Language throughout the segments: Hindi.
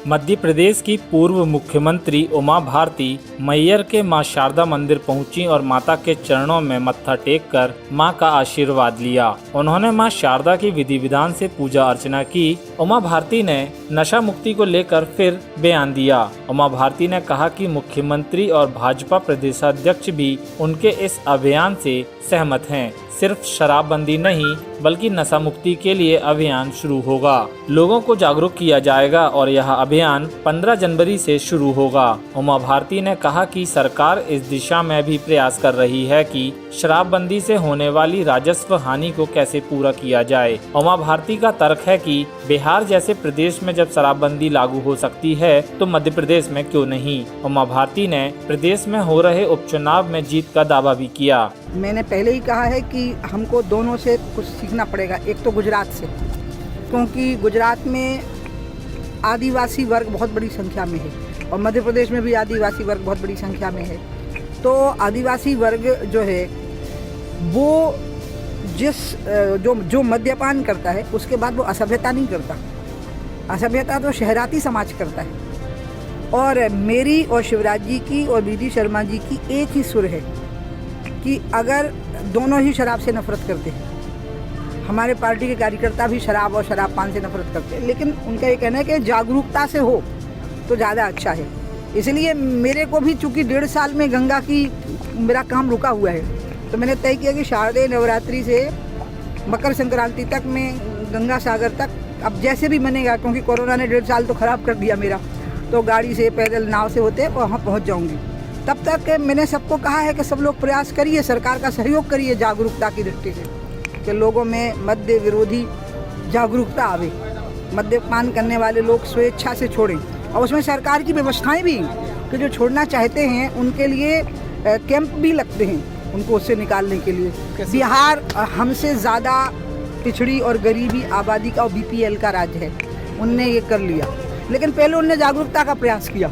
मध्य प्रदेश की पूर्व मुख्यमंत्री उमा भारती मैहर के मां शारदा मंदिर पहुंची और माता के चरणों में मत्था टेक कर मां का आशीर्वाद लिया। उन्होंने मां शारदा की विधि विधान से पूजा अर्चना की। उमा भारती ने नशा मुक्ति को लेकर फिर बयान दिया। उमा भारती ने कहा कि मुख्यमंत्री और भाजपा प्रदेशाध्यक्ष भी उनके इस अभियान से सहमत हैं। सिर्फ शराबबंदी नहीं बल्कि नशा मुक्ति के लिए अभियान शुरू होगा। लोगों को जागरूक किया जाएगा और यह अभियान 15 जनवरी से शुरू होगा। उमा भारती ने कहा कि सरकार इस दिशा में भी प्रयास कर रही है कि शराबबंदी से होने वाली राजस्व हानि को कैसे पूरा किया जाए। उमा भारती का तर्क है कि बिहार जैसे प्रदेश में जब शराबबंदी लागू हो सकती है तो मध्य प्रदेश में क्यों नहीं। उमा भारती ने प्रदेश में हो रहे उपचुनाव में जीत का दावा भी किया। मैंने पहले ही कहा है कि हमको दोनों से कुछ सीखना पड़ेगा। एक तो गुजरात से, क्योंकि गुजरात में आदिवासी वर्ग बहुत बड़ी संख्या में है और मध्य प्रदेश में भी आदिवासी वर्ग बहुत बड़ी संख्या में है। तो आदिवासी वर्ग जो है वो जो मद्यपान करता है उसके बाद वो असभ्यता नहीं करता। असभ्यता तो शहराती समाज करता है। और मेरी और शिवराज जी की और बीडी शर्मा जी की एक ही सुर है कि अगर दोनों ही शराब से नफरत करते हैं। हमारे पार्टी के कार्यकर्ता भी शराब और शराब पान से नफरत करते हैं, लेकिन उनका ये कहना है कि जागरूकता से हो तो ज़्यादा अच्छा है। इसलिए मेरे को भी चूँकि 1.5 साल में गंगा की मेरा काम रुका हुआ है, तो मैंने तय किया कि शारदीय नवरात्रि से मकर संक्रांति तक में गंगा सागर तक अब जैसे भी बनेगा, क्योंकि कोरोना ने 1.5 साल तो ख़राब कर दिया मेरा, तो गाड़ी से पैदल नाव से होते वहाँ पहुँच जाऊँगी। तब तक मैंने सबको कहा है कि सब लोग प्रयास करिए, सरकार का सहयोग करिए जागरूकता की दृष्टि से, कि लोगों में मद्य विरोधी जागरूकता आवे। मद्यपान करने वाले लोग स्वेच्छा से छोड़ें और उसमें सरकार की व्यवस्थाएं भी कि जो छोड़ना चाहते हैं उनके लिए कैंप भी लगते हैं उनको उससे निकालने के लिए। बिहार हमसे ज़्यादा पिछड़ी और गरीबी आबादी का और BPL का राज्य है, उनने ये कर लिया, लेकिन पहले उनने जागरूकता का प्रयास किया।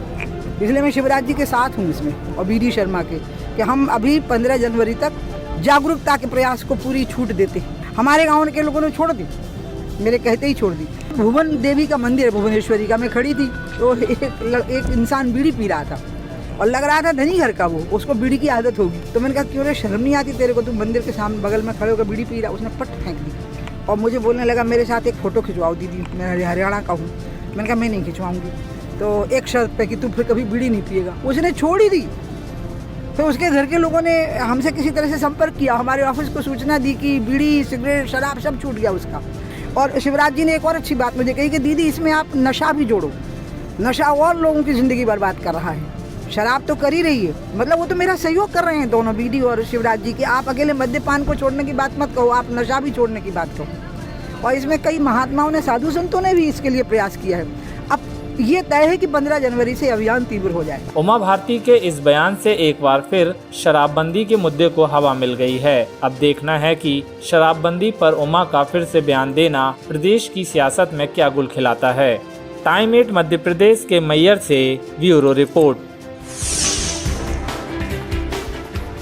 इसलिए मैं शिवराज जी के साथ हूँ इसमें और बीडी शर्मा के, कि हम अभी 15 जनवरी तक जागरूकता के प्रयास को पूरी छूट देते हैं। हमारे गांव के लोगों ने छोड़ दी, मेरे कहते ही छोड़ दी। भुवन देवी का मंदिर है, भुवनेश्वरी का, मैं खड़ी थी तो एक इंसान बीड़ी पी रहा था और लग रहा था धनी घर का, वो उसको बीड़ी की आदत होगी। तो मैंने कहा क्यों रे, शर्म नहीं आती तेरे को, तू मंदिर के सामने बगल में खड़े होकर बीड़ी पी रहा। उसने पट फेंक दी और मुझे बोलने लगा मेरे साथ एक फ़ोटो खिंचवाओ दीदी, मैं हरियाणा का हूँ। मैंने कहा मैं नहीं खिंचवाऊँगी, तो एक शर्त पे कि तू फिर कभी बीड़ी नहीं पिएगा। उसने छोड़ ही दी। फिर उसके घर के लोगों ने हमसे किसी तरह से संपर्क किया, हमारे ऑफिस को सूचना दी कि बीड़ी सिगरेट शराब सब छूट गया उसका। और शिवराज जी ने एक और अच्छी बात मुझे कही कि दीदी इसमें आप नशा भी जोड़ो, नशा और लोगों की ज़िंदगी बर्बाद कर रहा है। शराब तो कर ही रही है, मतलब वो तो मेरा सहयोग कर रहे हैं दोनों, बीडी और शिवराज जी, कि आप अकेले मद्यपान को छोड़ने की बात मत कहो, आप नशा भी छोड़ने की बात कहो। और इसमें कई महात्माओं ने, साधु संतों ने भी इसके लिए प्रयास किया है। अब ये तय है कि 15 जनवरी से अभियान तीव्र हो जाए। उमा भारती के इस बयान से एक बार फिर शराबबंदी के मुद्दे को हवा मिल गई है। अब देखना है कि शराबबंदी पर उमा का फिर से बयान देना प्रदेश की सियासत में क्या गुल खिलाता है। टाइम 8 मध्य प्रदेश के मैहर से ब्यूरो रिपोर्ट।